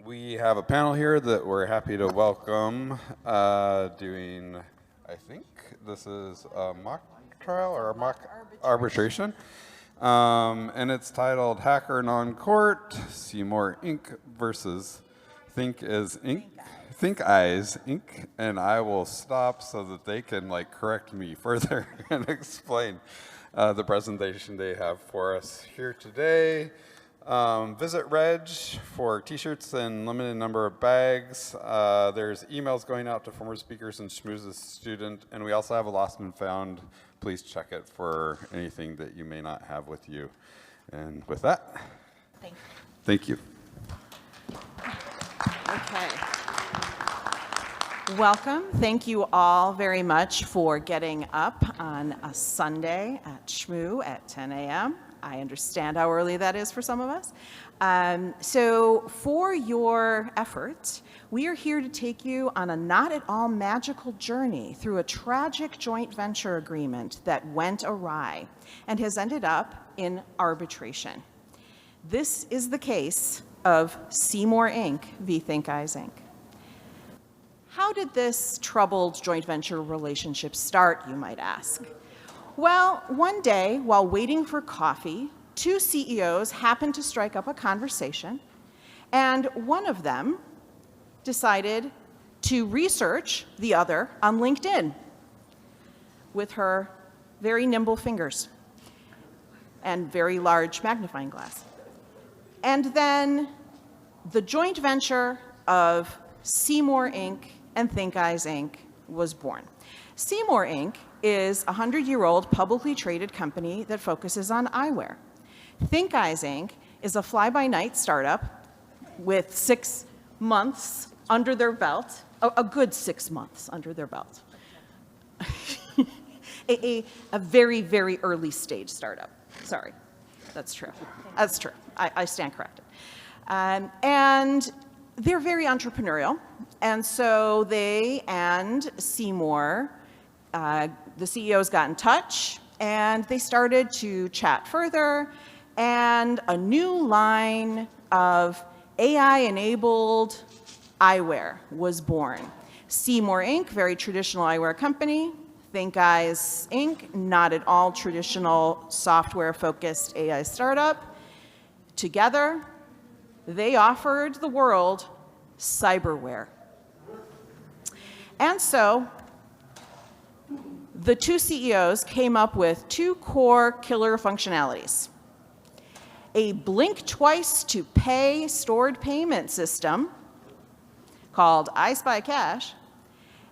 We have a panel here that we're happy to welcome doing, I think this is a mock trial or a mock arbitration. And it's titled Hacker Non-Court, Seymore Inc. versus ThinkIz Inc. ThinkIz Inc. And I will stop so that they can correct me further and explain the presentation they have for us here today. Visit Reg for t-shirts and limited number of bags. There's emails going out to former speakers and Schmooz's student, and we also have a lost and found. Please check it for anything that you may not have with you. And with that, thank you. Okay. Welcome. Thank you all very much for getting up on a Sunday at Shmoo at 10 a.m. I understand how early that is for some of us. So for your effort, we are here to take you on a not at all magical journey through a tragic joint venture agreement that went awry and has ended up in arbitration. This is the case of Seymore Inc. v. ThinkIz Inc. How did this troubled joint venture relationship start, you might ask? Well, one day, while waiting for coffee, two CEOs happened to strike up a conversation, and one of them decided to research the other on LinkedIn with her very nimble fingers and very large magnifying glass. And then the joint venture of Seymore Inc. and ThinkIz Inc. was born. Seymore Inc. is a 100-year-old publicly traded company that focuses on eyewear. ThinkIz Inc. is a fly-by-night startup with 6 months under their belt, a good 6 months under their belt. a very, very early stage startup. Sorry, that's true. That's true. I stand corrected. And they're very entrepreneurial, and so they and Seymore, the CEOs got in touch, and they started to chat further, and a new line of AI-enabled eyewear was born. Seymore Inc., very traditional eyewear company. ThinkIz Inc., not at all traditional software-focused AI startup. Together, they offered the world cyberware. And so, the two CEOs came up with two core killer functionalities: a blink twice to pay stored payment system called I Spy Cash,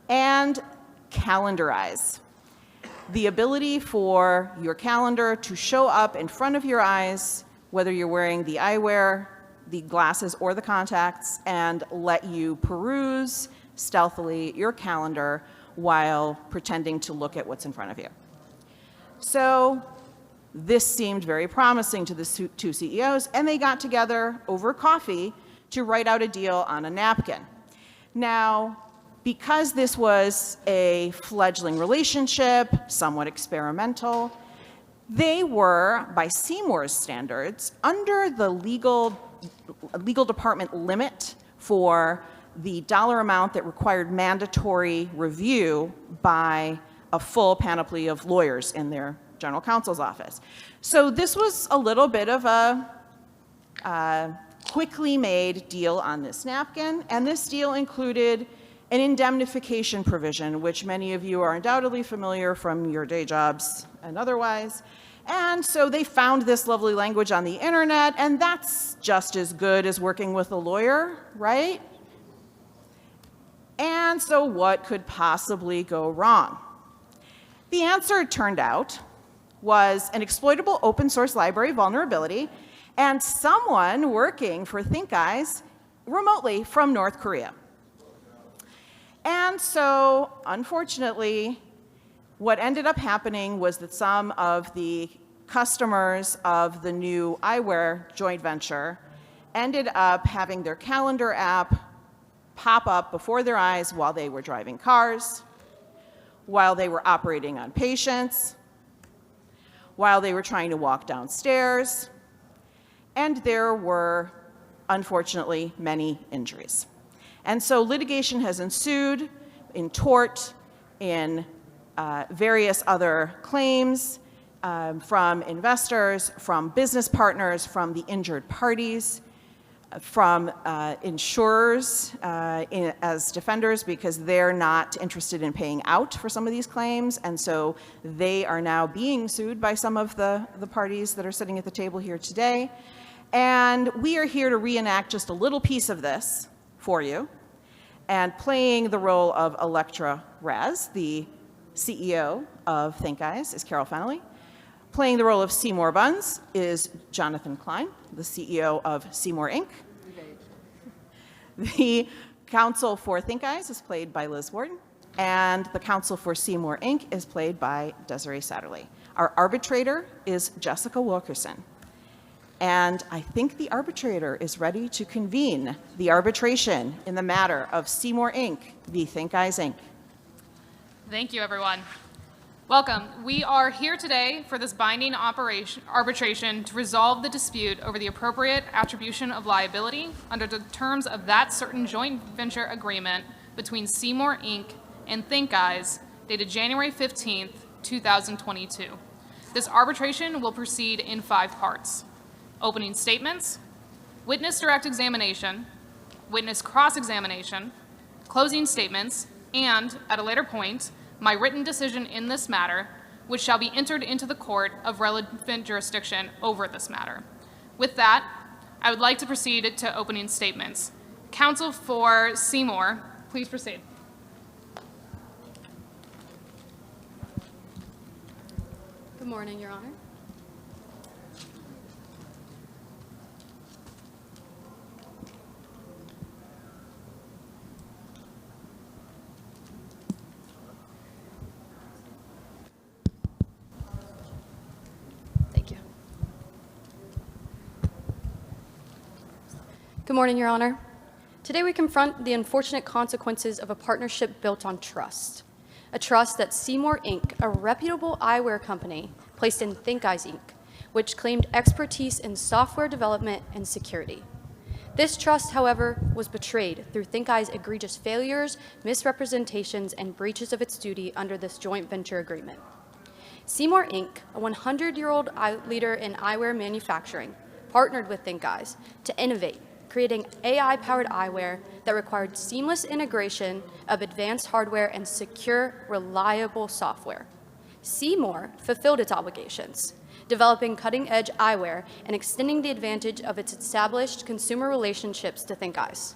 and Calendarize, the ability for your calendar to show up in front of your eyes, whether you're wearing the eyewear, the glasses, or the contacts, and let you peruse stealthily your calendar while pretending to look at what's in front of you. So this seemed very promising to the two CEOs, and they got together over coffee to write out a deal on a napkin. Now, because this was a fledgling relationship, somewhat experimental, they were, by Seymour's standards, under the legal department limit for the dollar amount that required mandatory review by a full panoply of lawyers in their general counsel's office. So this was a little bit of a quickly made deal on this napkin, and this deal included an indemnification provision, which many of you are undoubtedly familiar from your day jobs and otherwise. And so they found this lovely language on the internet, and that's just as good as working with a lawyer, right? And so what could possibly go wrong? The answer, it turned out, was an exploitable open source library vulnerability and someone working for ThinkIz remotely from North Korea. And so, unfortunately, what ended up happening was that some of the customers of the new eyewear joint venture ended up having their calendar app pop up before their eyes while they were driving cars, while they were operating on patients, while they were trying to walk downstairs, and there were unfortunately, many injuries. And so litigation has ensued in tort, in various other claims from investors, from business partners, from the injured parties, from insurers as defenders, because they're not interested in paying out for some of these claims, and so they are now being sued by some of the parties that are sitting at the table here today. And we are here to reenact just a little piece of this for you. And playing the role of Electra Raz, the CEO of ThinkIz, is Carol Fennelly. Playing the role of Seymore Buns is Jonathan Klein, the CEO of Seymore Inc. The counsel for ThinkIz is played by Liz Warden, and the counsel for Seymore Inc. is played by Desiree Satterley. Our arbitrator is Jessica Wilkerson. And I think the arbitrator is ready to convene the arbitration in the matter of Seymore Inc. v. ThinkIz Inc. Thank you, everyone. Welcome. We are here today for this binding arbitration to resolve the dispute over the appropriate attribution of liability under the terms of that certain joint venture agreement between Seymore Inc. and ThinkIz dated January 15th, 2022. This arbitration will proceed in 5 parts: opening statements, witness direct examination, witness cross-examination, closing statements, and, at a later point, my written decision in this matter, which shall be entered into the court of relevant jurisdiction over this matter. With that, I would like to proceed to opening statements. Counsel for Seymore, please proceed. Good morning, Your Honor. Thank you. Good morning, Your Honor. Today we confront the unfortunate consequences of a partnership built on trust. A trust that Seymore Inc., a reputable eyewear company, placed in ThinkIz Inc., which claimed expertise in software development and security. This trust, however, was betrayed through ThinkIz's egregious failures, misrepresentations, and breaches of its duty under this joint venture agreement. Seymore Inc., a 100-year-old leader in eyewear manufacturing, partnered with ThinkIz to innovate, creating AI-powered eyewear that required seamless integration of advanced hardware and secure, reliable software. Seymore fulfilled its obligations, developing cutting-edge eyewear and extending the advantage of its established consumer relationships to ThinkIz.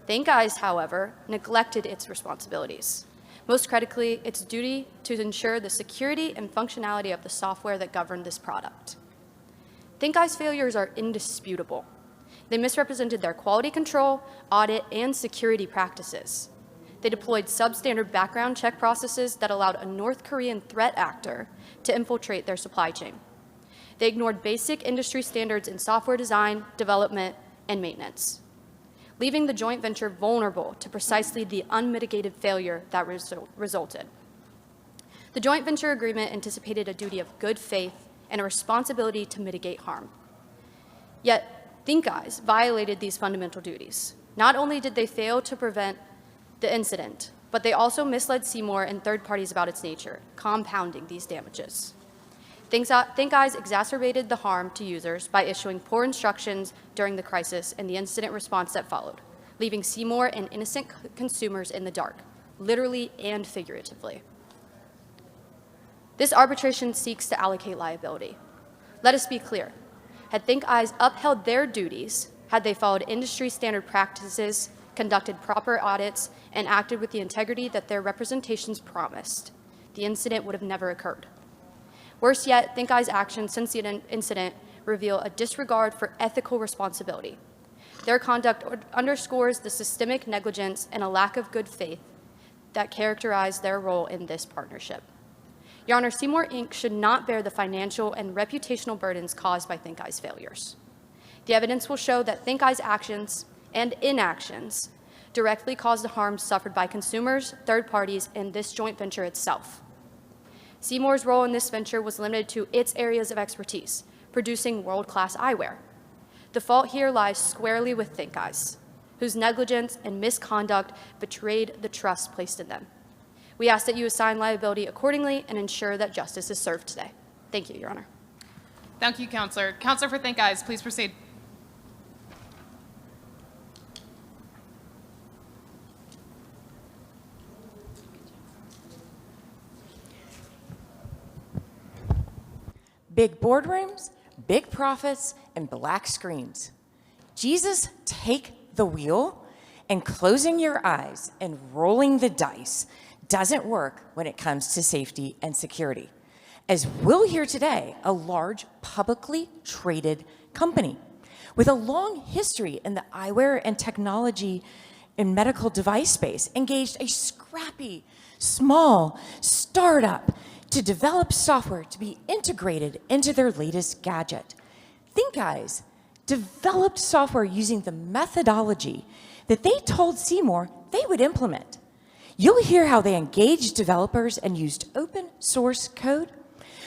ThinkIz, however, neglected its responsibilities, most critically, its duty to ensure the security and functionality of the software that governed this product. ThinkIz's failures are indisputable. They misrepresented their quality control, audit, and security practices. They deployed substandard background check processes that allowed a North Korean threat actor to infiltrate their supply chain. They ignored basic industry standards in software design, development, and maintenance, leaving the joint venture vulnerable to precisely the unmitigated failure that resulted. The joint venture agreement anticipated a duty of good faith and a responsibility to mitigate harm. Yet, ThinkIz violated these fundamental duties. Not only did they fail to prevent the incident, but they also misled Seymore and third parties about its nature, compounding these damages. ThinkIz exacerbated the harm to users by issuing poor instructions during the crisis and the incident response that followed, leaving Seymore and innocent consumers in the dark, literally and figuratively. This arbitration seeks to allocate liability. Let us be clear. Had ThinkIz upheld their duties, had they followed industry standard practices, conducted proper audits, and acted with the integrity that their representations promised, the incident would have never occurred. Worse yet, ThinkIz's actions since the incident reveal a disregard for ethical responsibility. Their conduct underscores the systemic negligence and a lack of good faith that characterize their role in this partnership. Your Honor, Seymore Inc. should not bear the financial and reputational burdens caused by ThinkIz's failures. The evidence will show that ThinkIz's actions and inactions directly caused the harm suffered by consumers, third parties, and this joint venture itself. Seymour's role in this venture was limited to its areas of expertise, producing world-class eyewear. The fault here lies squarely with ThinkIz, whose negligence and misconduct betrayed the trust placed in them. We ask that you assign liability accordingly and ensure that justice is served today. Thank you, Your Honor. Thank you, Counselor. Counselor for ThinkIz, please proceed. Big boardrooms, big profits, and black screens. Jesus, take the wheel, and closing your eyes and rolling the dice doesn't work when it comes to safety and security. As we'll hear today, a large publicly traded company with a long history in the eyewear and technology and medical device space engaged a scrappy, small startup to develop software to be integrated into their latest gadget. ThinkIz developed software using the methodology that they told Seymore they would implement. You'll hear how they engaged developers and used open source code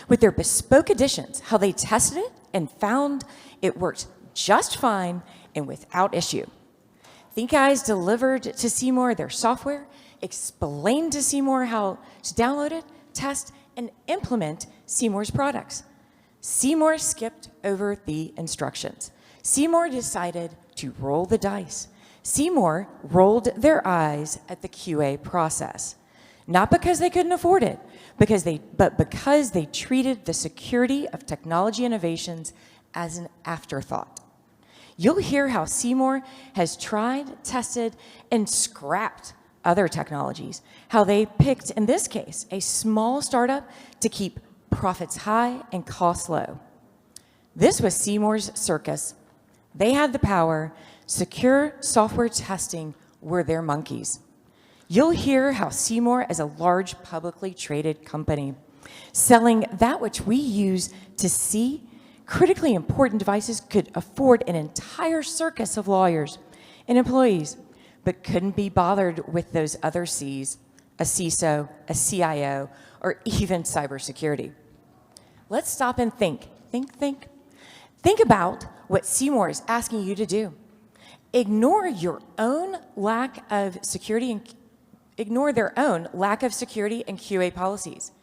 with their bespoke additions, how they tested it and found it worked just fine and without issue. ThinkIz delivered to Seymore their software, explained to Seymore how to download it, test, and implement Seymour's products. Seymore skipped over the instructions. Seymore decided to roll the dice. Seymore rolled their eyes at the QA process. Not because they couldn't afford it, but because they treated the security of technology innovations as an afterthought. You'll hear how Seymore has tried, tested, and scrapped other technologies, how they picked, in this case, a small startup to keep profits high and costs low. This was Seymour's circus. They had the power. Secure software testing were their monkeys. You'll hear how Seymore, as a large publicly traded company, selling that which we use to see critically important devices, could afford an entire circus of lawyers and employees, but couldn't be bothered with those other C's, a CISO, a CIO, or even cybersecurity. Let's stop and think. Think about what Seymore is asking you to do. Ignore your own lack of security and ignore their own lack of security and QA policies.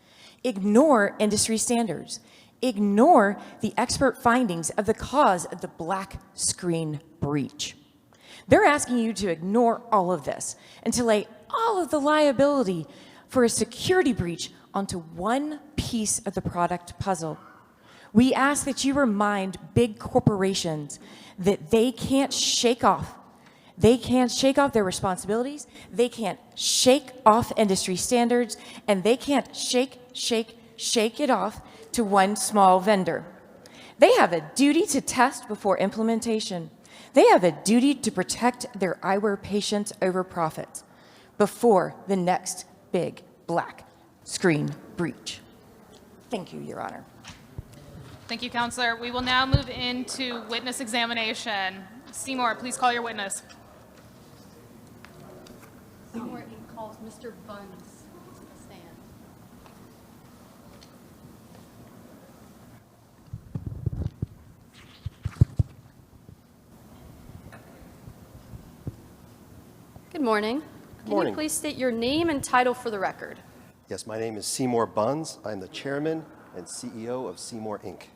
Ignore industry standards. Ignore the expert findings of the cause of the black screen breach. They're asking you to ignore all of this and to lay all of the liability for a security breach onto one piece of the product puzzle. We ask that you remind big corporations that they can't shake off. They can't shake off their responsibilities. They can't shake off industry standards, and they can't shake it off to one small vendor. They have a duty to test before implementation. They have a duty to protect their eyewear patients over profits before the next big black screen breach. Thank you, Your Honor. Thank you, Counselor. We will now move into witness examination. Seymore, please call your witness. Seymore Inc. calls Mr. Buns to the stand. Good morning. Can you please state your name and title for the record? Yes, my name is Seymour Buns. I'm the chairman and CEO of Seymore Inc.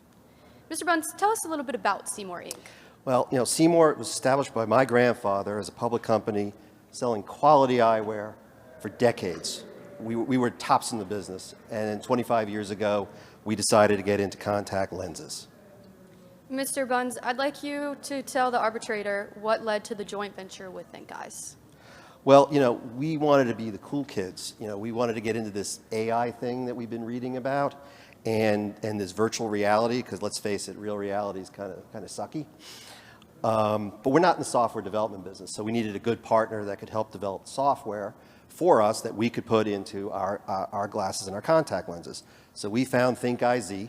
Mr. Buns, tell us a little bit about Seymore Inc. Well, Seymore was established by my grandfather as a public company selling quality eyewear for decades. We were tops in the business, and 25 years ago, we decided to get into contact lenses. Mr. Buns, I'd like you to tell the arbitrator what led to the joint venture with ThinkIz. Well, we wanted to be the cool kids. We wanted to get into this AI thing that we've been reading about, and this virtual reality, because let's face it, real reality is kind of sucky. But we're not in the software development business, so we needed a good partner that could help develop software for us that we could put into our glasses and our contact lenses. So we found ThinkIz,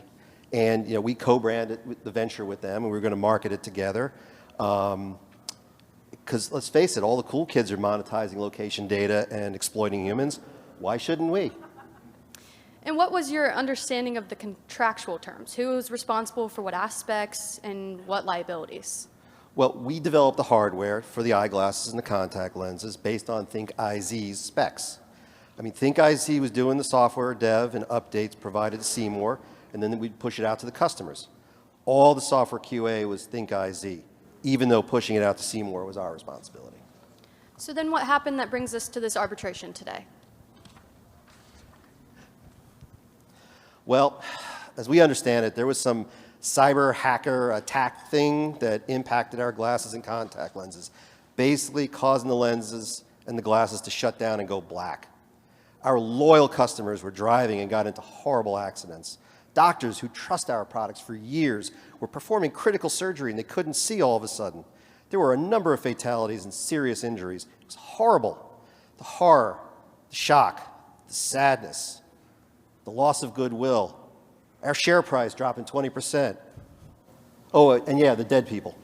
and we co-branded the venture with them, and we were going to market it together. Because let's face it, all the cool kids are monetizing location data and exploiting humans. Why shouldn't we? And what was your understanding of the contractual terms? Who was responsible for what aspects and what liabilities? Well, we developed the hardware for the eyeglasses and the contact lenses based on ThinkIz's specs. I mean, ThinkIz was doing the software dev and updates provided to Seymore, and then we'd push it out to the customers. All the software QA was ThinkIz, even though pushing it out to Seymore was our responsibility. So then what happened that brings us to this arbitration today? Well, as we understand it, there was some cyber hacker attack thing that impacted our glasses and contact lenses, basically causing the lenses and the glasses to shut down and go black. Our loyal customers were driving and got into horrible accidents. Doctors who trust our products for years were performing critical surgery and they couldn't see all of a sudden. There were a number of fatalities and serious injuries. It was horrible. The horror, the shock, the sadness, the loss of goodwill, our share price dropping 20%. Oh, and yeah, the dead people.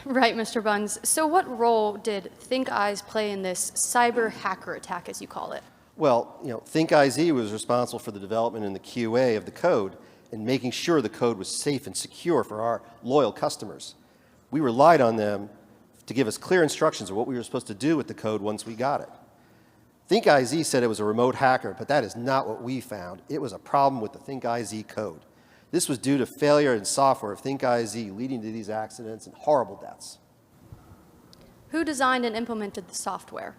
Right, Mr. Buns. So what role did ThinkIz play in this cyber hacker attack, as you call it? Well, ThinkIz was responsible for the development and the QA of the code and making sure the code was safe and secure for our loyal customers. We relied on them to give us clear instructions of what we were supposed to do with the code once we got it. ThinkIz said it was a remote hacker, but that is not what we found. It was a problem with the ThinkIz code. This was due to failure in software of ThinkIz leading to these accidents and horrible deaths. Who designed and implemented the software?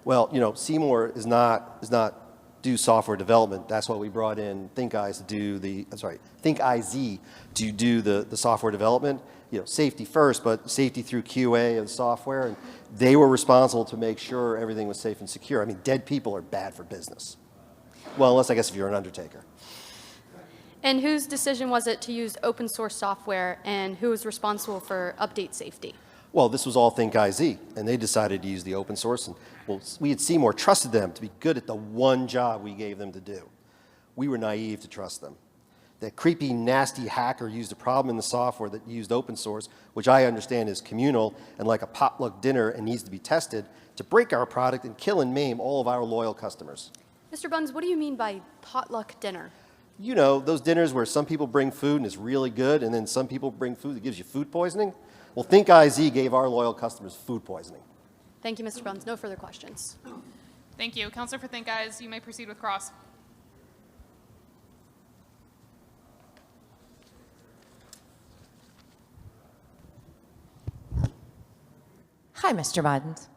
Well, Seymore is not do software development. That's why we brought in ThinkIz to do ThinkIz to do the software development. Safety first, but safety through QA of the software. And they were responsible to make sure everything was safe and secure. I mean, dead people are bad for business. Well, unless I guess if you're an undertaker. And whose decision was it to use open source software, and who was responsible for update safety? Well, this was all ThinkIz, and they decided to use the open source. And we at Seymore trusted them to be good at the one job we gave them to do. We were naive to trust them. That creepy, nasty hacker used a problem in the software that used open source, which I understand is communal and like a potluck dinner and needs to be tested, to break our product and kill and maim all of our loyal customers. Mr. Buns, what do you mean by potluck dinner? Those dinners where some people bring food and it's really good, and then some people bring food that gives you food poisoning. Well, ThinkIz gave our loyal customers food poisoning. Thank you, Mr. Buns. No further questions. Thank you. Counselor for ThinkIz, you may proceed with cross. Hi, Mr. Buns.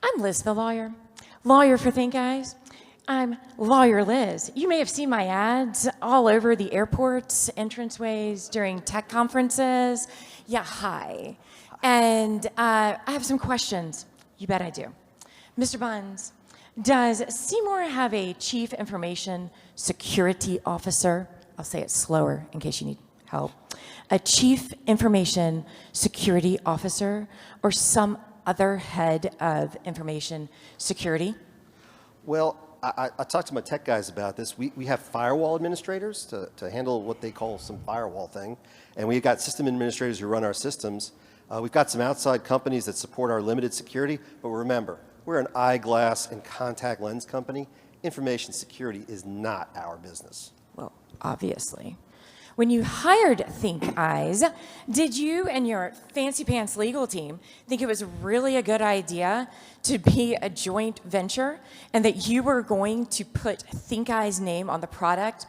I'm Liz the lawyer for ThinkIz. I'm Lawyer Liz. You may have seen my ads all over the airports, entranceways, during tech conferences. Yeah, hi. And I have some questions. You bet I do. Mr. Buns, does Seymore have a Chief Information Security Officer? I'll say it slower in case you need help. A Chief Information Security Officer or some other head of information security? Well, I talked to my tech guys about this. We have firewall administrators to handle what they call some firewall thing. And we've got system administrators who run our systems. We've got some outside companies that support our limited security. But remember, we're an eyeglass and contact lens company. Information security is not our business. Well, obviously. When you hired ThinkIz, did you and your fancy pants legal team think it was really a good idea to be a joint venture and that you were going to put ThinkIz's name on the product,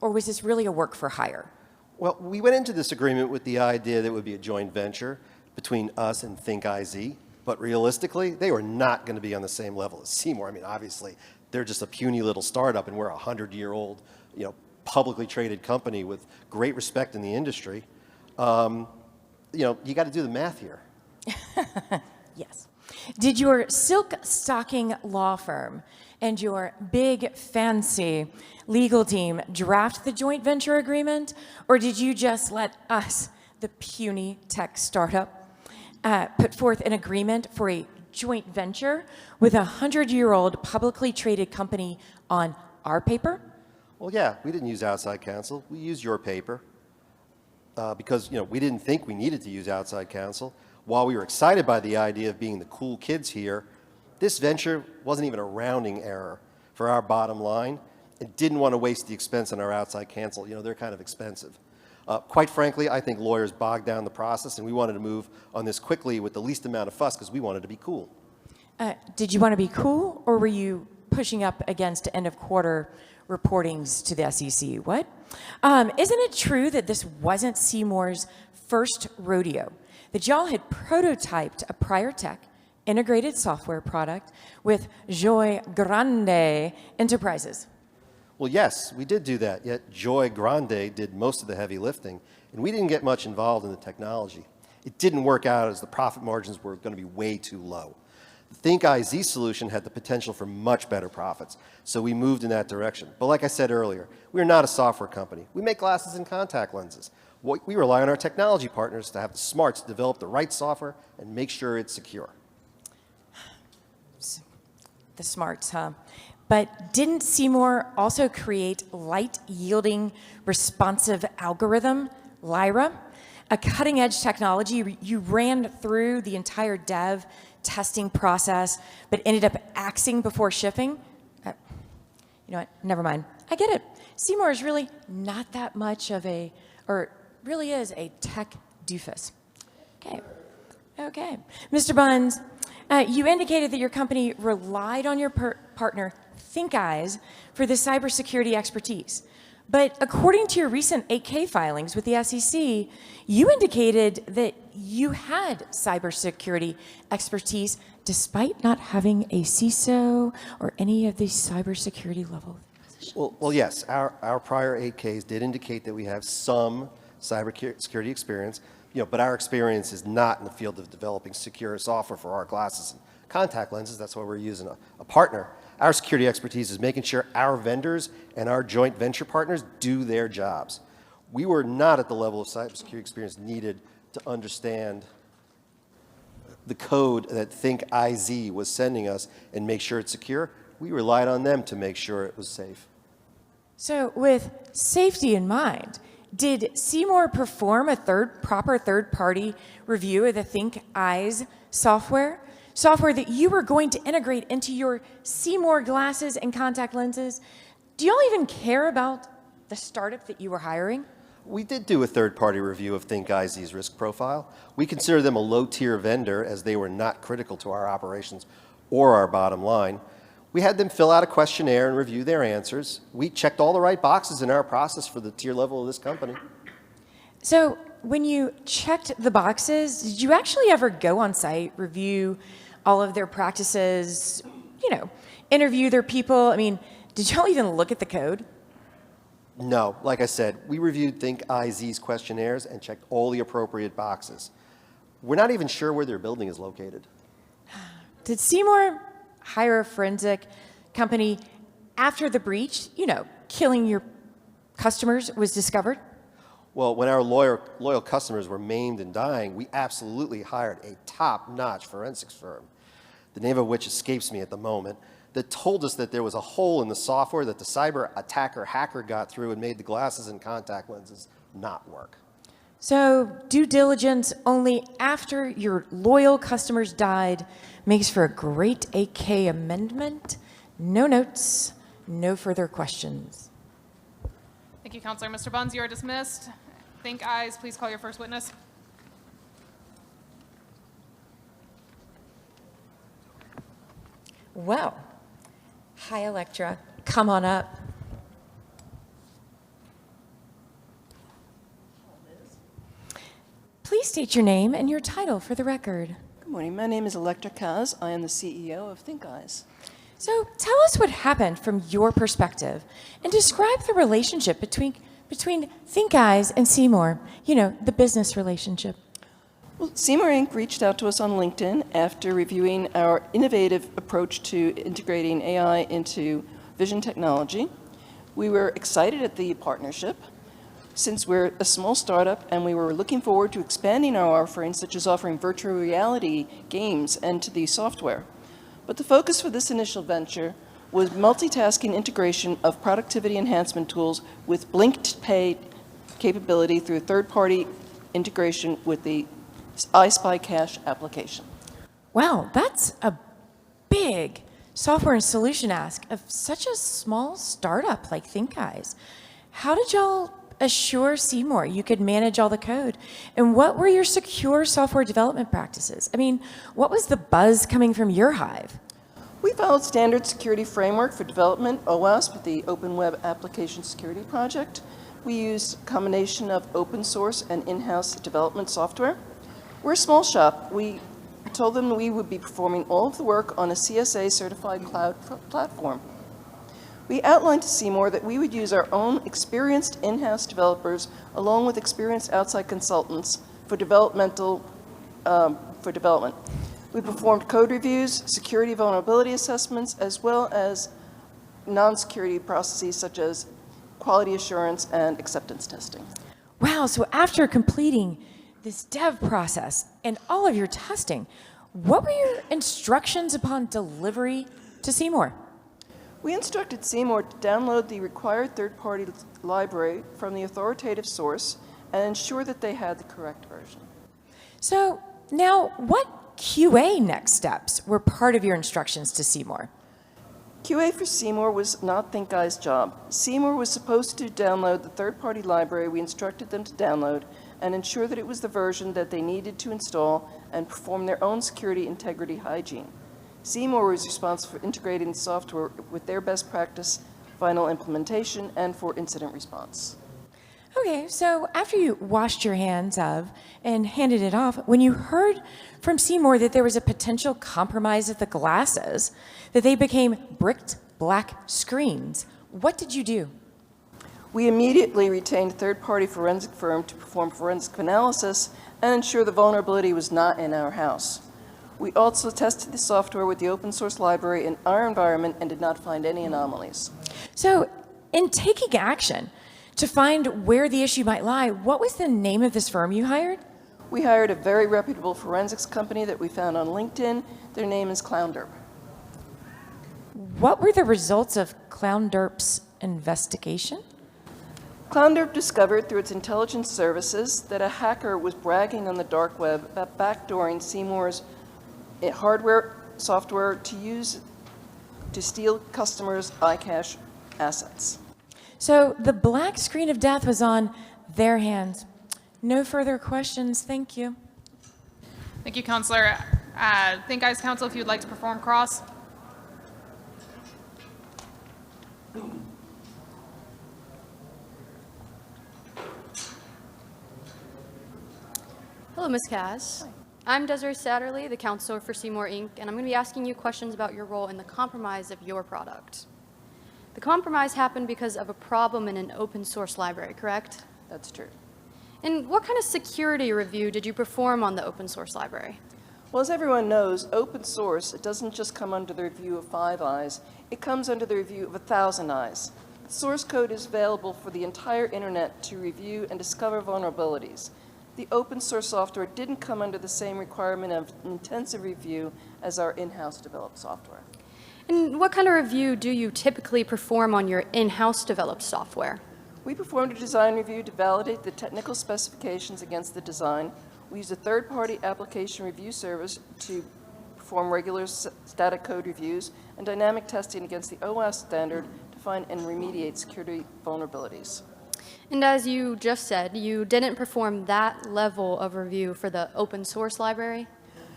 or was this really a work for hire? Well, we went into this agreement with the idea that it would be a joint venture between us and ThinkIz, but realistically, they were not going to be on the same level as Seymore. I mean, obviously, they're just a puny little startup, and we're a 100-year-old, publicly traded company with great respect in the industry. You got to do the math here. Yes. Did your silk stocking law firm and your big fancy legal team draft the joint venture agreement, or did you just let us, the puny tech startup, put forth an agreement for a joint venture with a 100-year-old publicly traded company on our paper? Well, yeah, we didn't use outside counsel. We used your paper because, we didn't think we needed to use outside counsel. While we were excited by the idea of being the cool kids here, this venture wasn't even a rounding error for our bottom line and didn't want to waste the expense on our outside counsel. They're kind of expensive. Quite frankly, I think lawyers bogged down the process, and we wanted to move on this quickly with the least amount of fuss because we wanted to be cool. Did you want to be cool, or were you pushing up against end of quarter reportings to the SEC? What? Isn't it true that this wasn't Seymour's first rodeo? That y'all had prototyped a prior tech integrated software product with Joy Grande Enterprises? Well, yes, we did do that, yet Joy Grande did most of the heavy lifting, and we didn't get much involved in the technology. It didn't work out as the profit margins were going to be way too low. The ThinkIz solution had the potential for much better profits, so we moved in that direction. But like I said earlier, we're not a software company. We make glasses and contact lenses. We rely on our technology partners to have the smarts to develop the right software and make sure it's secure. The smarts, huh? But didn't Seymore also create light-yielding responsive algorithm, Lyra? A cutting-edge technology you ran through the entire dev testing process, but ended up axing before shipping? You know what? Never mind. I get it. Seymore is really not that much of a, or really is a tech doofus. Okay. Mr. Buns, you indicated that your company relied on your partner, ThinkIz, for the cybersecurity expertise. But according to your recent 8K filings with the SEC, you indicated that you had cybersecurity expertise despite not having a CISO or any of these cybersecurity level positions. Well, yes, our prior 8Ks did indicate that we have some cybersecurity experience, but our experience is not in the field of developing secure software for our glasses and contact lenses. That's why we're using a partner. Our security expertise is making sure our vendors and our joint venture partners do their jobs. We were not at the level of cybersecurity experience needed to understand the code that ThinkIz was sending us and make sure it's secure. We relied on them to make sure it was safe. So with safety in mind, did Seymore perform a proper third-party review of the ThinkIz software that you were going to integrate into your Seymore glasses and contact lenses? Do y'all even care about the startup that you were hiring? We did do a third-party review of ThinkIz's risk profile. We consider them a low-tier vendor as they were not critical to our operations or our bottom line. We had them fill out a questionnaire and review their answers. We checked all the right boxes in our process for the tier level of this company. So when you checked the boxes, did you actually ever go on site, review all of their practices, interview their people? I mean, did y'all even look at the code? No, like I said, we reviewed ThinkIz's questionnaires and checked all the appropriate boxes. We're not even sure where their building is located. Did Seymore hire a forensic company after the breach, killing your customers, was discovered? Well, when our loyal customers were maimed and dying, we absolutely hired a top-notch forensics firm, the name of which escapes me at the moment, that told us that there was a hole in the software that the cyber attacker hacker got through and made the glasses and contact lenses not work. So due diligence only after your loyal customers died makes for a great 8K amendment. No notes, no further questions. Thank you, Counselor. Mr. Buns, you are dismissed. ThinkIz, please call your first witness. Well, hi, Electra. Come on up. Please state your name and your title for the record. Good morning. My name is Electra Kaz. I am the CEO of ThinkIz. So tell us what happened from your perspective and describe the relationship between ThinkIz and Seymore, the business relationship. Well, Seymore Inc. reached out to us on LinkedIn after reviewing our innovative approach to integrating AI into vision technology. We were excited at the partnership since we're a small startup and we were looking forward to expanding our offerings, such as offering virtual reality games and to the software. But the focus for this initial venture was multitasking integration of productivity enhancement tools with blinked pay capability through third-party integration with the iSpy Cash application. Wow, that's a big software and solution ask of such a small startup like ThinkIz. How did y'all assure Seymore you could manage all the code? And what were your secure software development practices? I mean, what was the buzz coming from your hive? We followed standard security framework for development, OWASP, with the Open Web Application Security Project. We used a combination of open source and in-house development software. We're a small shop. We told them we would be performing all of the work on a CSA-certified cloud platform. We outlined to Seymore that we would use our own experienced in-house developers along with experienced outside consultants for development. We performed code reviews, security vulnerability assessments, as well as non-security processes such as quality assurance and acceptance testing. Wow, so after completing this dev process and all of your testing, what were your instructions upon delivery to Seymore? We instructed Seymore to download the required third-party library from the authoritative source and ensure that they had the correct version. So now, what QA next steps were part of your instructions to Seymore? QA for Seymore was not ThinkIz's job. Seymore was supposed to download the third-party library we instructed them to download and ensure that it was the version that they needed to install and perform their own security integrity hygiene. Seymore was responsible for integrating the software with their best practice final implementation and for incident response. Okay, so after you washed your hands of and handed it off, when you heard from Seymore that there was a potential compromise of the glasses, that they became bricked black screens, what did you do? We immediately retained a third-party forensic firm to perform forensic analysis and ensure the vulnerability was not in our house. We also tested the software with the open source library in our environment and did not find any anomalies. So in taking action to find where the issue might lie, what was the name of this firm you hired? We hired a very reputable forensics company that we found on LinkedIn. Their name is ClownDerp. What were the results of ClownDerp's investigation? ClownDerp discovered through its intelligence services that a hacker was bragging on the dark web about backdooring Seymour's hardware, software to use to steal customers' iCache assets. So the black screen of death was on their hands. No further questions, thank you. Thank you, Counselor. ThinkIz Counsel, if you'd like to perform cross. Hello, Ms. Cass. I'm Desiree Satterley, the counselor for Seymore Inc., and I'm going to be asking you questions about your role in the compromise of your product. The compromise happened because of a problem in an open source library, correct? That's true. And what kind of security review did you perform on the open source library? Well, as everyone knows, open source, it doesn't just come under the review of 5 eyes, it comes under the review of 1,000 eyes. The source code is available for the entire internet to review and discover vulnerabilities. The open source software didn't come under the same requirement of intensive review as our in-house developed software. And what kind of review do you typically perform on your in-house developed software? We performed a design review to validate the technical specifications against the design. We used a third-party application review service to perform regular static code reviews and dynamic testing against the OWASP standard to find and remediate security vulnerabilities. And as you just said, you didn't perform that level of review for the open source library?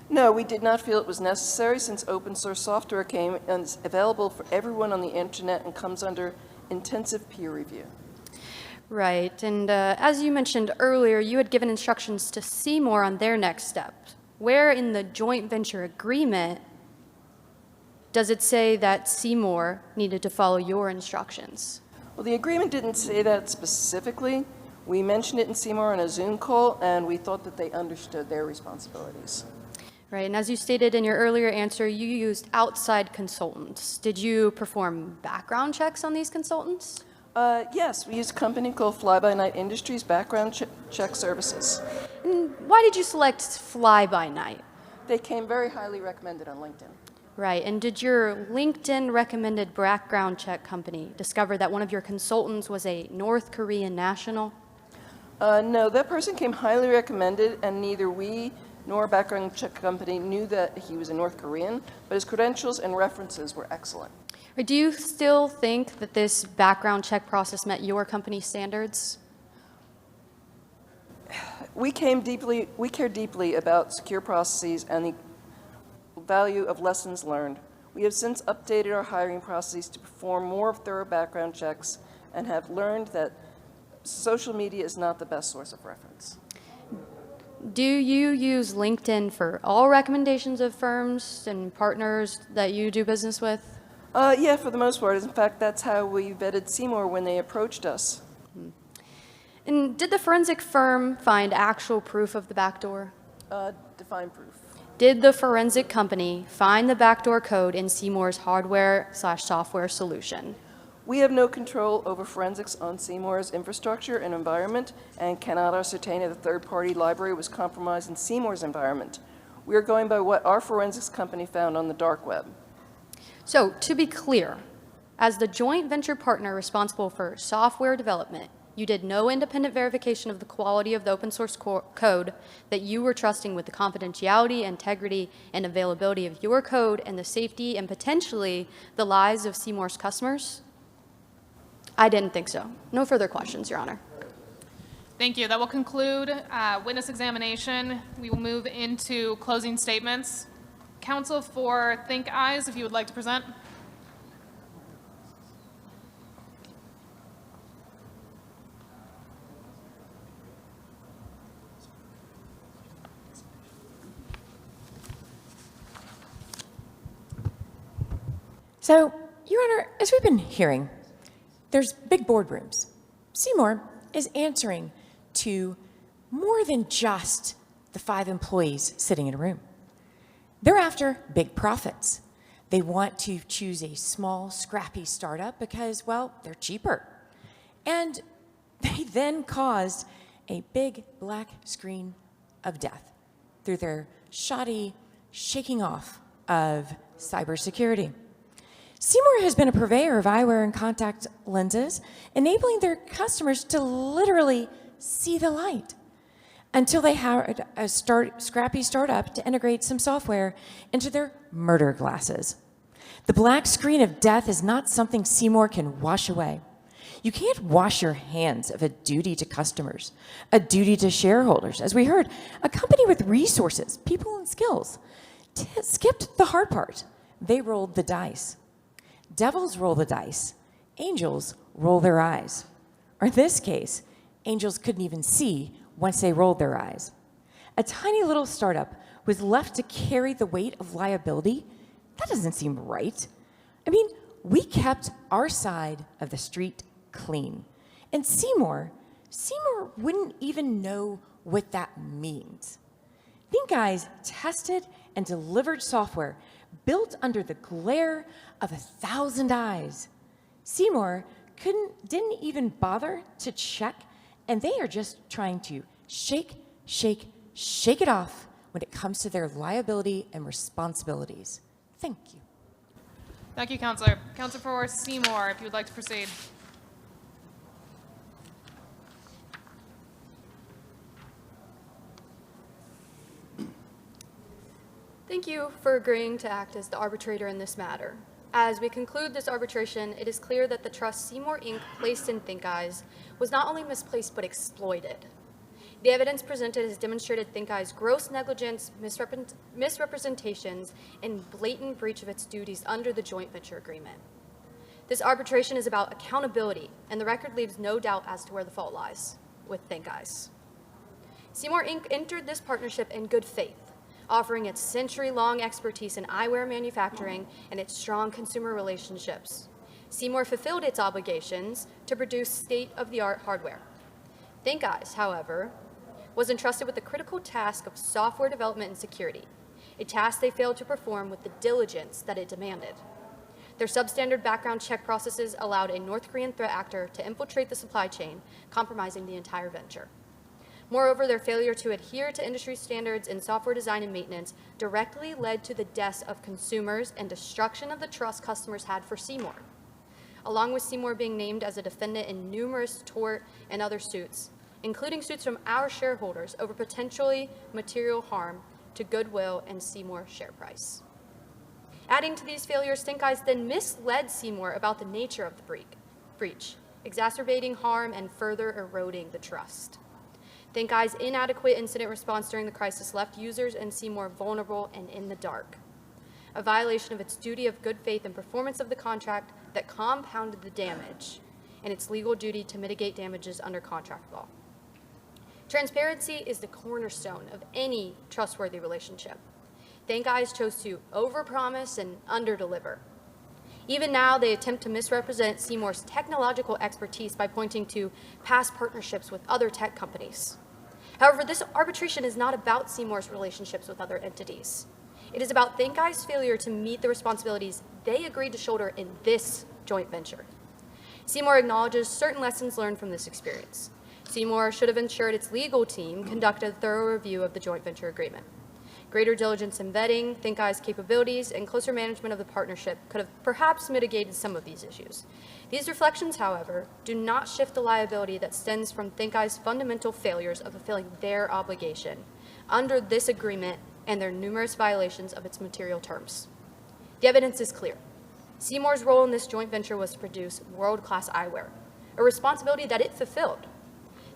No, we did not feel it was necessary since open source software came and is available for everyone on the internet and comes under intensive peer review. Right, and as you mentioned earlier, you had given instructions to Seymore on their next step. Where in the joint venture agreement does it say that Seymore needed to follow your instructions? Well, the agreement didn't say that specifically. We mentioned it in Seymore on a Zoom call, and we thought that they understood their responsibilities. Right, and as you stated in your earlier answer, you used outside consultants. Did you perform background checks on these consultants? Yes, we used a company called Fly By Night Industries Background Check Services. And why did you select Fly By Night? They came very highly recommended on LinkedIn. Right, and did your LinkedIn recommended background check company discover that one of your consultants was a North Korean national? No, that person came highly recommended, and neither we nor a background check company knew that he was a North Korean, but his credentials and references were excellent. Or do you still think that this background check process met your company standards? We care deeply about secure processes and the value of lessons learned. We have since updated our hiring processes to perform more thorough background checks and have learned that social media is not the best source of reference. Do you use LinkedIn for all recommendations of firms and partners that you do business with? Yeah, for the most part. In fact, that's how we vetted Seymore when they approached us. And did the forensic firm find actual proof of the backdoor? Define proof. Did the forensic company find the backdoor code in Seymour's hardware/software solution? We have no control over forensics on Seymour's infrastructure and environment and cannot ascertain if the third-party library was compromised in Seymour's environment. We are going by what our forensics company found on the dark web. So, to be clear, as the joint venture partner responsible for software development, you did no independent verification of the quality of the open source code that you were trusting with the confidentiality, integrity, and availability of your code and the safety and potentially the lives of Seymour's customers? I didn't think so. No further questions, Your Honor. Thank you. That will conclude witness examination. We will move into closing statements. Counsel for ThinkIz, if you would like to present. So, Your Honor, as we've been hearing, there's big boardrooms. Seymore is answering to more than just the 5 employees sitting in a room. They're after big profits. They want to choose a small, scrappy startup because, well, they're cheaper. And they then caused a big black screen of death through their shoddy shaking off of cybersecurity. Seymore has been a purveyor of eyewear and contact lenses, enabling their customers to literally see the light until they had a scrappy startup to integrate some software into their murder glasses. The black screen of death is not something Seymore can wash away. You can't wash your hands of a duty to customers, a duty to shareholders. As we heard, a company with resources, people, and skills skipped the hard part. They rolled the dice. Devils roll the dice. Angels roll their eyes. Or in this case, angels couldn't even see once they rolled their eyes. A tiny little startup was left to carry the weight of liability. That doesn't seem right. I mean, we kept our side of the street clean. And Seymore wouldn't even know what that means. ThinkIz tested and delivered software built under the glare of 1,000 eyes. Seymore didn't even bother to check, and they are just trying to shake it off when it comes to their liability and responsibilities. Thank you. Thank you, Counselor. Counselor for Seymore, if you would like to proceed. Thank you for agreeing to act as the arbitrator in this matter. As we conclude this arbitration, it is clear that the trust Seymore Inc. placed in ThinkIz was not only misplaced but exploited. The evidence presented has demonstrated ThinkIz's gross negligence, misrepresentations, and blatant breach of its duties under the joint venture agreement. This arbitration is about accountability, and the record leaves no doubt as to where the fault lies with ThinkIz. Seymore Inc. entered this partnership in good faith, offering its century-long expertise in eyewear manufacturing and its strong consumer relationships. Seymore fulfilled its obligations to produce state-of-the-art hardware. ThinkIz, however, was entrusted with the critical task of software development and security, a task they failed to perform with the diligence that it demanded. Their substandard background check processes allowed a North Korean threat actor to infiltrate the supply chain, compromising the entire venture. Moreover, their failure to adhere to industry standards in software design and maintenance directly led to the deaths of consumers and destruction of the trust customers had for Seymore. Along with Seymore being named as a defendant in numerous tort and other suits, including suits from our shareholders over potentially material harm to goodwill and Seymore share price. Adding to these failures, ThinkIz then misled Seymore about the nature of the breach, exacerbating harm and further eroding the trust. ThinkEye's inadequate incident response during the crisis left users and Seymore vulnerable and in the dark, a violation of its duty of good faith and performance of the contract that compounded the damage, and its legal duty to mitigate damages under contract law. Transparency is the cornerstone of any trustworthy relationship. ThinkEye chose to overpromise and underdeliver. Even now, they attempt to misrepresent Seymour's technological expertise by pointing to past partnerships with other tech companies. However, this arbitration is not about Seymour's relationships with other entities. It is about ThinkEye's failure to meet the responsibilities they agreed to shoulder in this joint venture. Seymore acknowledges certain lessons learned from this experience. Seymore should have ensured its legal team conducted a thorough review of the joint venture agreement. Greater diligence in vetting, ThinkEye's capabilities, and closer management of the partnership could have perhaps mitigated some of these issues. These reflections, however, do not shift the liability that stems from ThinkEye's fundamental failures of fulfilling their obligation under this agreement and their numerous violations of its material terms. The evidence is clear. Seymour's role in this joint venture was to produce world-class eyewear, a responsibility that it fulfilled.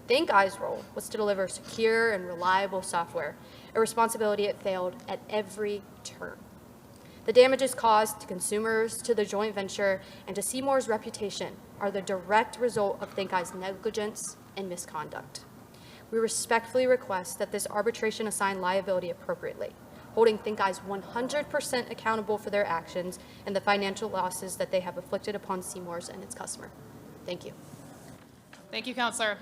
ThinkEye's role was to deliver secure and reliable software, a responsibility it failed at every turn. The damages caused to consumers, to the joint venture, and to Seymour's reputation are the direct result of ThinkEye's negligence and misconduct. We respectfully request that this arbitration assign liability appropriately, holding ThinkEye's 100% accountable for their actions and the financial losses that they have inflicted upon Seymour's and its customer. Thank you. Thank you, Counselor.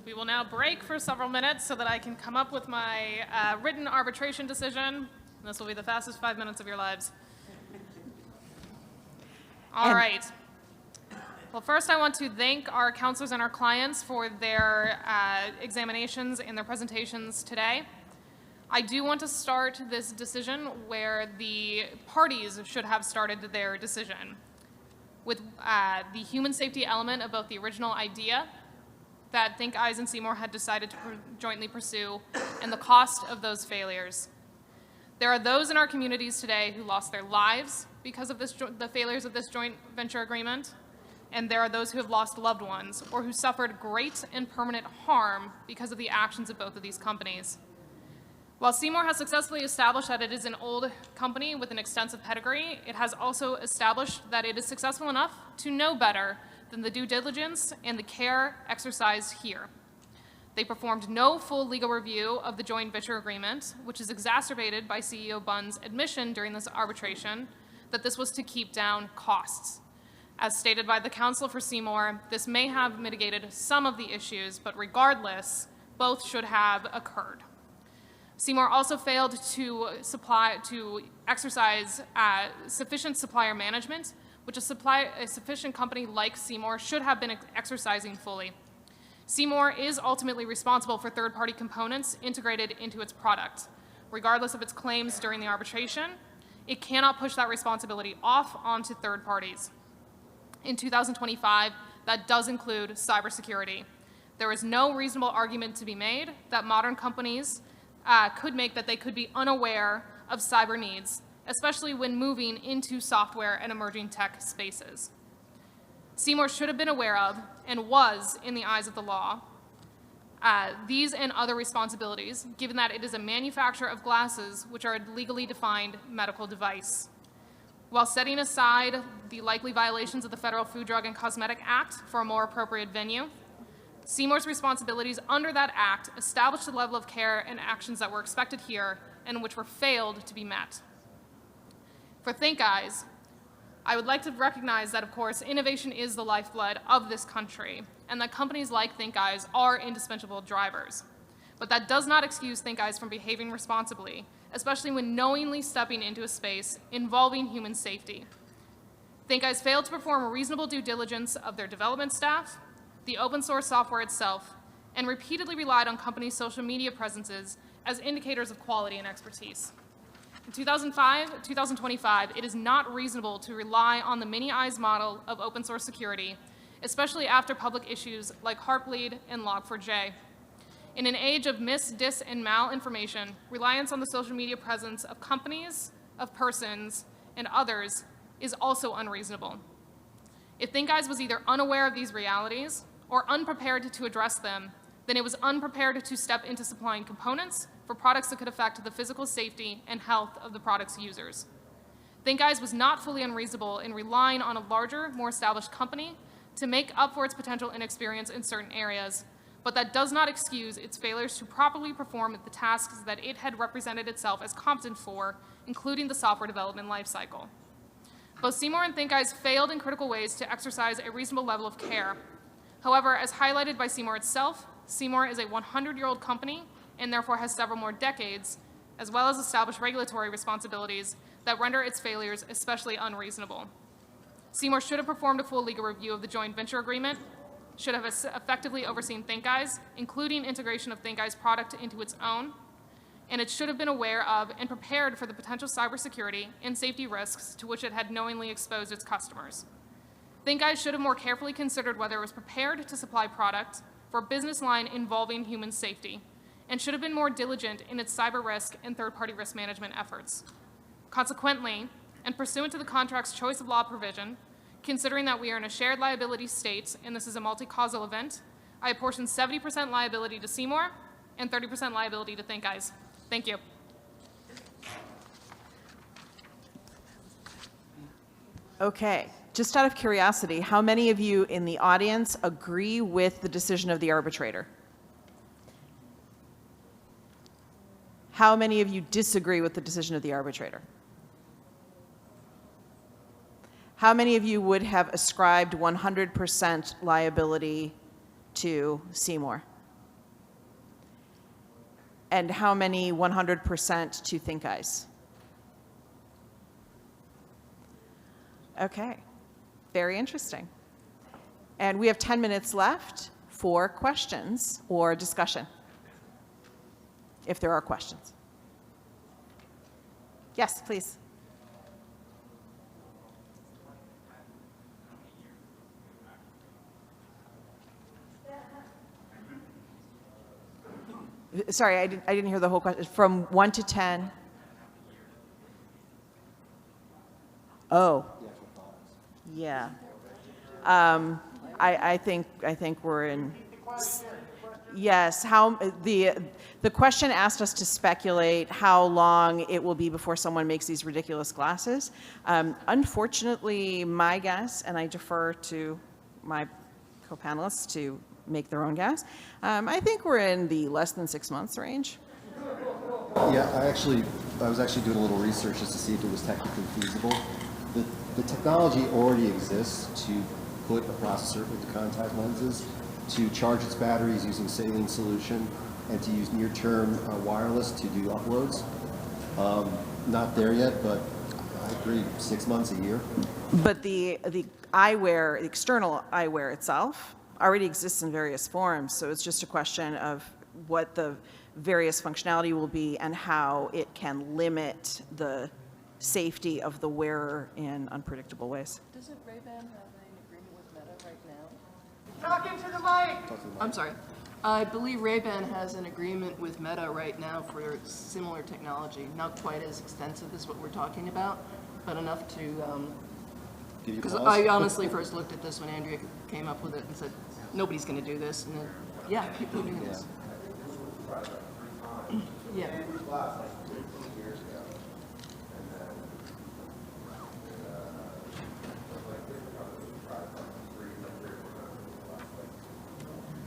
We will now break for several minutes so that I can come up with my written arbitration decision. This will be the fastest 5 minutes of your lives. All right. Well, first I want to thank our counselors and our clients for their examinations and their presentations today. I do want to start this decision where the parties should have started their decision, with the human safety element of both the original idea that ThinkEye and Seymore had decided to jointly pursue and the cost of those failures. There are those in our communities today who lost their lives because of the failures of this joint venture agreement, and there are those who have lost loved ones or who suffered great and permanent harm because of the actions of both of these companies. While Seymore has successfully established that it is an old company with an extensive pedigree, it has also established that it is successful enough to know better than the due diligence and the care exercised here. They performed no full legal review of the joint venture agreement, which is exacerbated by CEO Bunn's admission during this arbitration that this was to keep down costs. As stated by the counsel for Seymore, this may have mitigated some of the issues, but regardless, both should have occurred. Seymore also failed to exercise sufficient supplier management, which a sufficient company like Seymore should have been exercising fully. Seymore is ultimately responsible for third-party components integrated into its product. Regardless of its claims during the arbitration, it cannot push that responsibility off onto third parties. In 2025, that does include cybersecurity. There is no reasonable argument to be made that modern companies could make that they could be unaware of cyber needs, especially when moving into software and emerging tech spaces. Seymore should have been aware of, and was in the eyes of the law, these and other responsibilities, given that it is a manufacturer of glasses, which are a legally defined medical device. While setting aside the likely violations of the Federal Food, Drug, and Cosmetic Act for a more appropriate venue, Seymour's responsibilities under that act established the level of care and actions that were expected here and which were failed to be met. For ThinkEye, I would like to recognize that, of course, innovation is the lifeblood of this country, and that companies like ThinkEye are indispensable drivers. But that does not excuse ThinkEye from behaving responsibly, especially when knowingly stepping into a space involving human safety. ThinkEye failed to perform a reasonable due diligence of their development staff, the open source software itself, and repeatedly relied on companies' social media presences as indicators of quality and expertise. In 2025, it is not reasonable to rely on the mini-eyes model of open source security, especially after public issues like Heartbleed and Log4j. In an age of mis, dis, and malinformation, reliance on the social media presence of companies, of persons, and others is also unreasonable. If ThinkEye was either unaware of these realities or unprepared to address them, then it was unprepared to step into supplying components for products that could affect the physical safety and health of the product's users. ThinkIz was not fully unreasonable in relying on a larger, more established company to make up for its potential inexperience in certain areas, but that does not excuse its failures to properly perform the tasks that it had represented itself as competent for, including the software development lifecycle. Both Seymore and ThinkIz failed in critical ways to exercise a reasonable level of care. However, as highlighted by Seymore itself, Seymore is a 100-year-old company and therefore has several more decades, as well as established regulatory responsibilities that render its failures especially unreasonable. Seymore should have performed a full legal review of the joint venture agreement, should have effectively overseen ThinkIz, including integration of ThinkIz product into its own, and it should have been aware of and prepared for the potential cybersecurity and safety risks to which it had knowingly exposed its customers. ThinkIz should have more carefully considered whether it was prepared to supply product for a business line involving human safety, and should have been more diligent in its cyber risk and third-party risk management efforts. Consequently, and pursuant to the contract's choice of law provision, considering that we are in a shared liability state and this is a multi-causal event, I apportion 70% liability to Seymore and 30% liability to ThinkIz. Thank you. Okay, just out of curiosity, how many of you in the audience agree with the decision of the arbitrator? How many of you disagree with the decision of the arbitrator? How many of you would have ascribed 100% liability to Seymore? And how many 100% to ThinkIz? Okay, very interesting. And we have 10 minutes left for questions or discussion, if there are questions. Yes, please. Sorry, I didn't hear the whole question. From 1 to 10. Oh. Yeah. I think we're in. Yes. The question asked us to speculate how long it will be before someone makes these ridiculous glasses. Unfortunately, my guess, and I defer to my co-panelists to make their own guess, I think we're in the less than 6 months range. Yeah, I was actually doing a little research just to see if it was technically feasible. The technology already exists to put a processor into contact lenses, to charge its batteries using saline solution, and to use near-term wireless to do uploads. Not there yet, but I agree, 6 months, a year. But the eyewear, the external eyewear itself, already exists in various forms, so it's just a question of what the various functionality will be and how it can limit the safety of the wearer in unpredictable ways. Doesn't Ray-Ban have an agreement with Meta right now? Talking to the mic! I'm sorry. I believe Ray-Ban has an agreement with Meta right now for similar technology. Not quite as extensive as what we're talking about, but enough to, because I honestly first looked at this when Andrea came up with it and said, nobody's going to do this. And then, yeah, people are doing this. Yeah.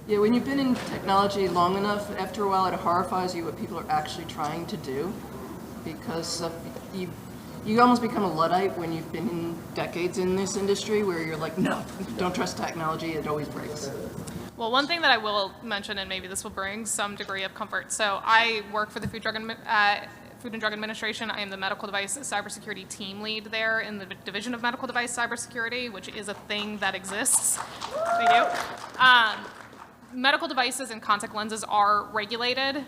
Yeah, when you've been in technology long enough, after a while it horrifies you what people are actually trying to do, because you almost become a Luddite when you've been in decades in this industry where you're like, no, don't trust technology, it always breaks. Well, one thing that I will mention, and maybe this will bring some degree of comfort. So I work for the Food and Drug Administration. I am the medical device cybersecurity team lead there in the Division of Medical Device Cybersecurity, which is a thing that exists. Thank you. Medical devices and contact lenses are regulated.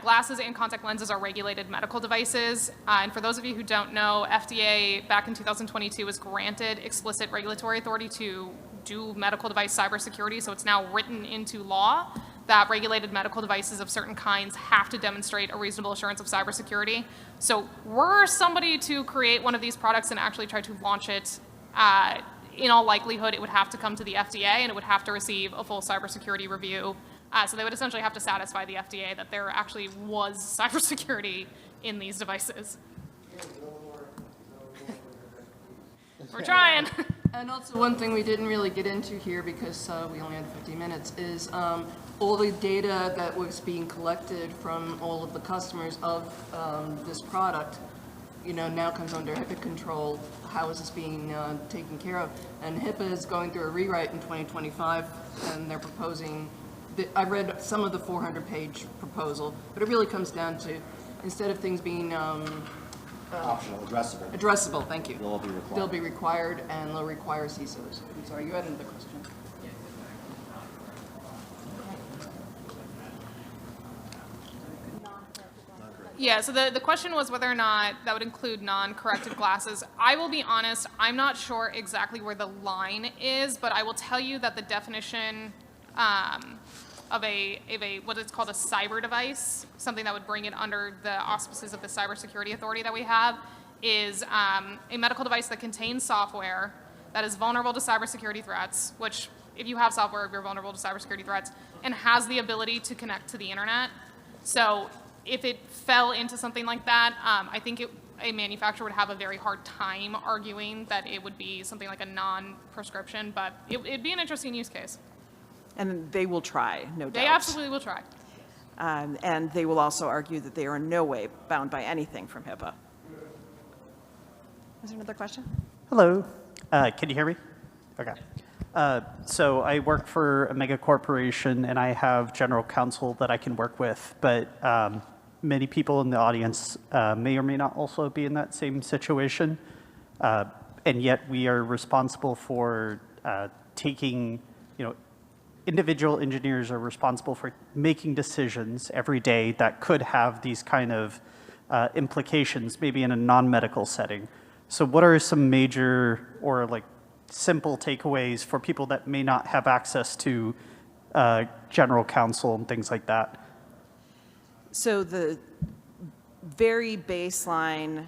Glasses and contact lenses are regulated medical devices. And for those of you who don't know, FDA back in 2022 was granted explicit regulatory authority to do medical device cybersecurity. So it's now written into law that regulated medical devices of certain kinds have to demonstrate a reasonable assurance of cybersecurity. So were somebody to create one of these products and actually try to launch it, in all likelihood, it would have to come to the FDA and it would have to receive a full cybersecurity review So they would essentially have to satisfy the FDA that there actually was cybersecurity in these devices. We're trying. And also one thing we didn't really get into here because we only had 50 minutes is all the data that was being collected from all of the customers of this product, now comes under HIPAA control. How is this being taken care of? And HIPAA is going through a rewrite in 2025, and they're proposing, I read some of the 400-page proposal, but it really comes down to, instead of things being Optional, addressable. addressable, thank you. They'll be required. They'll be required, and they'll require CISOs. I'm sorry, you had another question. Yeah, so the question was whether or not that would include non-corrected glasses. I will be honest, I'm not sure exactly where the line is, but I will tell you that the definition of a what is called a cyber device, something that would bring it under the auspices of the Cybersecurity Authority that we have, is a medical device that contains software that is vulnerable to cybersecurity threats, which if you have software, you're vulnerable to cybersecurity threats, and has the ability to connect to the internet. So if it fell into something like that, I think a manufacturer would have a very hard time arguing that it would be something like a non-prescription, but it'd be an interesting use case. And they will try, no doubt. They absolutely will try. And they will also argue that they are in no way bound by anything from HIPAA. Is there another question? Hello. Can you hear me? Okay. So I work for a mega corporation, and I have general counsel that I can work with, but many people in the audience may or may not also be in that same situation, and yet we are responsible for taking, individual engineers are responsible for making decisions every day that could have these kind of implications, maybe in a non-medical setting. So what are some major or simple takeaways for people that may not have access to general counsel and things like that? So the very baseline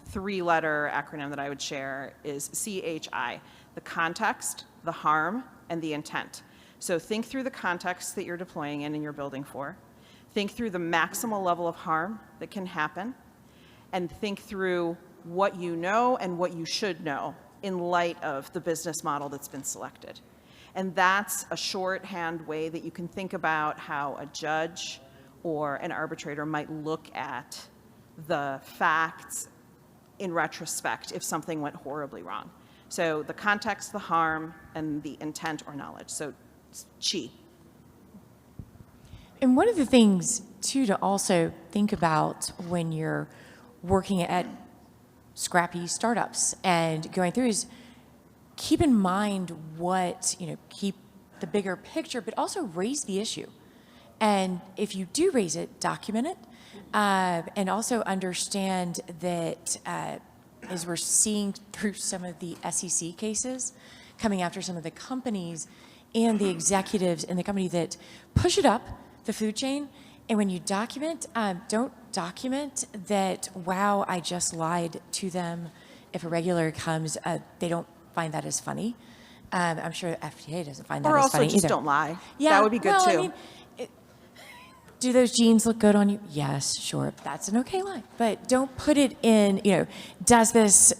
three-letter acronym that I would share is CHI, the context, the harm, and the intent. So think through the context that you're deploying in and you're building for. Think through the maximal level of harm that can happen, and think through what you know and what you should know in light of the business model that's been selected. And that's a shorthand way that you can think about how a judge or an arbitrator might look at the facts in retrospect if something went horribly wrong. So the context, the harm, and the intent or knowledge. So chi. And one of the things, too, to also think about when you're working at scrappy startups and going through is keep in mind what, keep the bigger picture, but also raise the issue. And if you do raise it, document it, and also understand that as we're seeing through some of the SEC cases, coming after some of the companies and the executives in the company that push it up the food chain. And when you document, don't document that, wow, I just lied to them. If a regulator comes, they don't find that as funny. I'm sure the FDA doesn't find that as funny either. Or also just don't lie. Yeah, That would be good well, too. I mean, do those jeans look good on you? Yes, sure. That's an okay lie. But don't put it in, does this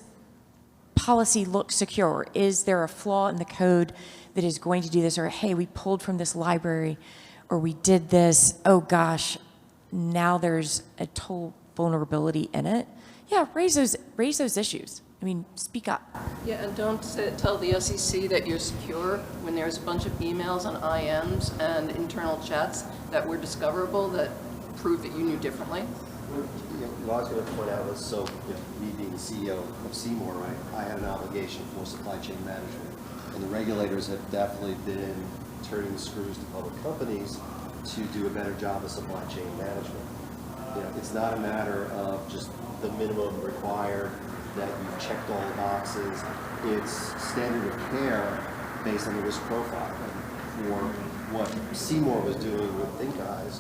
policy look secure? Is there a flaw in the code that is going to do this? Or, hey, we pulled from this library, or we did this, oh gosh, now there's a total vulnerability in it. Yeah, raise those issues. I mean, speak up. Yeah, and don't tell the SEC that you're secure when there's a bunch of emails on IMs and internal chats that were discoverable that prove that you knew differently. What I was going to point out was, me being the CEO of Seymore, right, I had an obligation for supply chain management. And the regulators have definitely been turning the screws to public companies to do a better job of supply chain management. It's not a matter of just the minimum required, that you've checked all the boxes. It's standard of care based on the risk profile. And for what Seymore was doing with ThinkIz,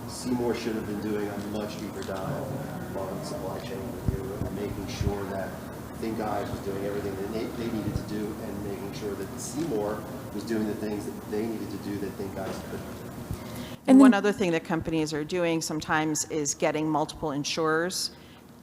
Seymore should have been doing a much deeper dive on supply chain review and making sure that ThinkIz was doing everything that they needed to do and making sure that Seymore was doing the things that they needed to do that ThinkIz couldn't. And one other thing that companies are doing sometimes is getting multiple insurers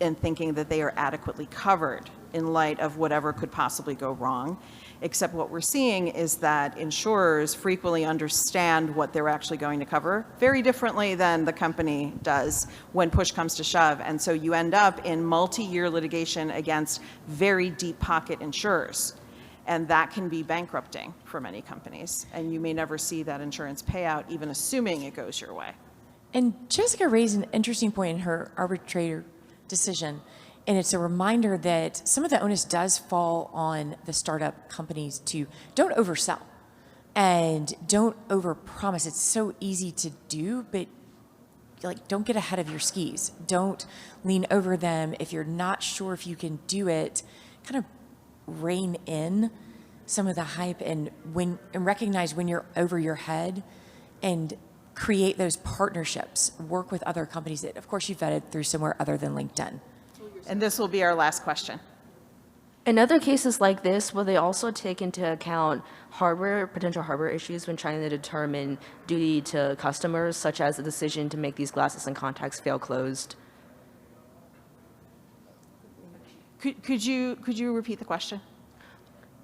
and thinking that they are adequately covered in light of whatever could possibly go wrong. Except what we're seeing is that insurers frequently understand what they're actually going to cover very differently than the company does when push comes to shove. And so you end up in multi-year litigation against very deep pocket insurers. And that can be bankrupting for many companies. And you may never see that insurance payout, even assuming it goes your way. And Jessica raised an interesting point in her arbitrator decision, and it's a reminder that some of the onus does fall on the startup companies to don't oversell and don't overpromise. It's so easy to do, but like, don't get ahead of your skis. Don't lean over them. If you're not sure if you can do it, kind of rein in some of the hype and recognize when you're over your head and create those partnerships, work with other companies that, of course, you've vetted through somewhere other than LinkedIn. And this will be our last question. In other cases like this, will they also take into account potential hardware issues when trying to determine duty to customers, such as the decision to make these glasses and contacts fail closed? Could you repeat the question?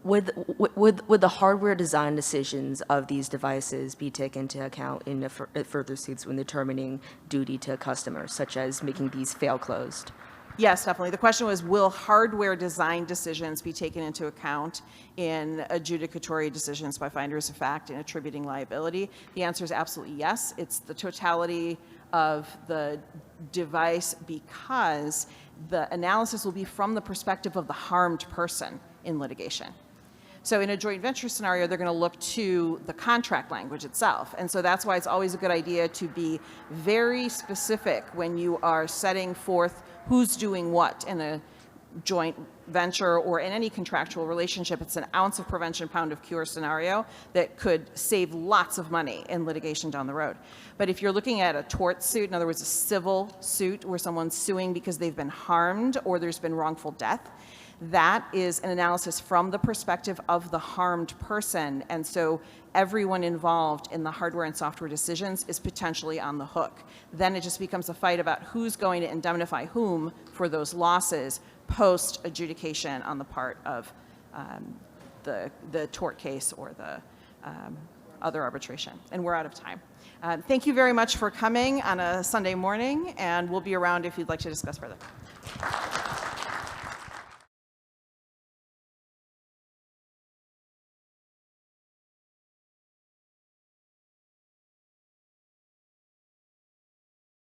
Would the hardware design decisions of these devices be taken into account in the further suits when determining duty to customers, such as making these fail closed? Yes, definitely. The question was, will hardware design decisions be taken into account in adjudicatory decisions by finders of fact in attributing liability? The answer is absolutely yes. It's the totality of the device because the analysis will be from the perspective of the harmed person in litigation. So in a joint venture scenario, they're going to look to the contract language itself. And so that's why it's always a good idea to be very specific when you are setting forth who's doing what in a joint venture or in any contractual relationship. It's an ounce of prevention, pound of cure scenario that could save lots of money in litigation down the road. But if you're looking at a tort suit, in other words, a civil suit where someone's suing because they've been harmed or there's been wrongful death, that is an analysis from the perspective of the harmed person. And so everyone involved in the hardware and software decisions is potentially on the hook. Then it just becomes a fight about who's going to indemnify whom for those losses post adjudication on the part of the tort case or the other arbitration. And we're out of time. Thank you very much for coming on a Sunday morning, and we'll be around if you'd like to discuss further.